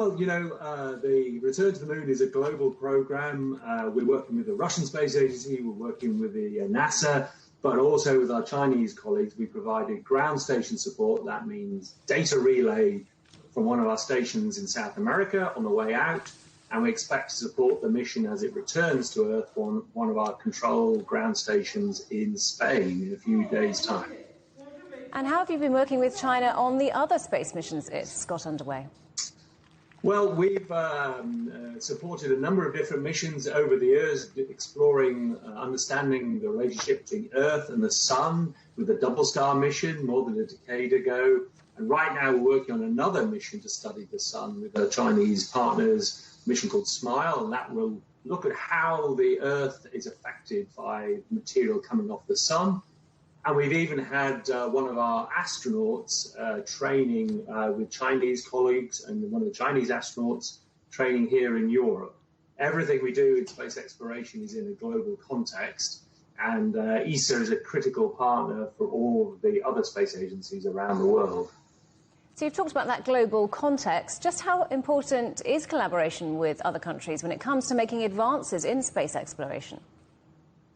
Well, the return to the moon is a global program. We're working with the Russian Space Agency, we're working with the NASA, but also with our Chinese colleagues. We provided ground station support. That means data relay from one of our stations in South America on the way out, and we expect to support the mission as it returns to Earth on one of our control ground stations in Spain in a few days' time. And how have you been working with China on the other space missions it's got underway? Well, we've supported a number of different missions over the years, exploring, understanding the relationship between Earth and the Sun with the Double Star mission more than a decade ago. And right now we're working on another mission to study the Sun with our Chinese partners, a mission called SMILE, and that will look at how the Earth is affected by material coming off the Sun. And we've even had one of our astronauts training with Chinese colleagues and one of the Chinese astronauts training here in Europe. Everything we do in space exploration is in a global context, and ESA is a critical partner for all the other space agencies around the world. So you've talked about that global context. Just how important is collaboration with other countries when it comes to making advances in space exploration?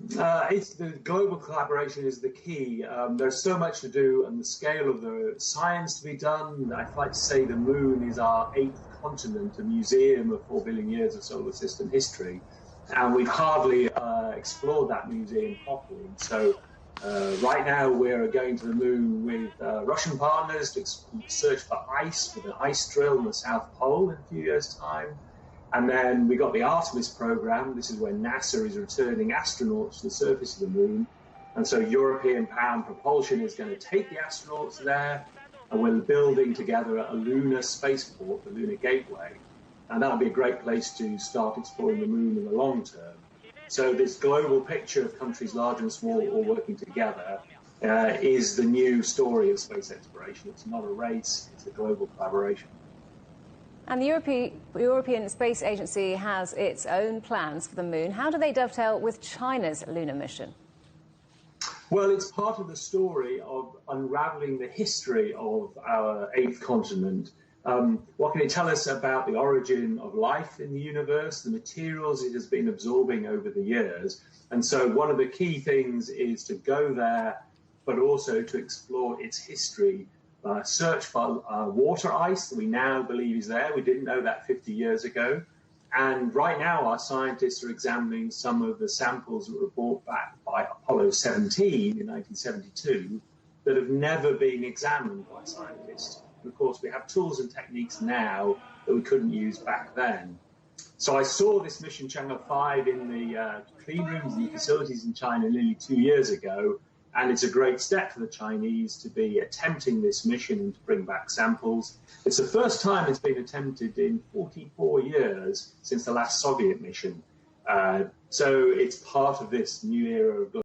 The global collaboration is the key. There's so much to do, and the scale of the science to be done. I'd like to say the moon is our 8th continent, a museum of 4 billion years of solar system history, and we've hardly explored that museum properly. So right now we're going to the moon with Russian partners to search for ice with an ice drill in the South Pole in a few years' time. And then we got the Artemis program. This is where NASA is returning astronauts to the surface of the moon. And so European Power and Propulsion is going to take the astronauts there, and we're building together a lunar spaceport, the Lunar Gateway. And that'll be a great place to start exploring the moon in the long term. So this global picture of countries large and small all working together is the new story of space exploration. It's not a race, it's a global collaboration. And the European Space Agency has its own plans for the moon. How do they dovetail with China's lunar mission? Well, it's part of the story of unraveling the history of our 8th continent. What can it tell us about the origin of life in the universe, the materials it has been absorbing over the years? And so one of the key things is to go there, but also to explore its history. Search for water ice that we now believe is there. We didn't know that 50 years ago. And right now our scientists are examining some of the samples that were brought back by Apollo 17 in 1972 that have never been examined by scientists. And of course, we have tools and techniques now that we couldn't use back then. So I saw this mission Chang'e 5 in the clean rooms and the facilities in China nearly 2 years ago. And it's a great step for the Chinese to be attempting this mission and to bring back samples. It's the first time it's been attempted in 44 years since the last Soviet mission. So it's part of this new era of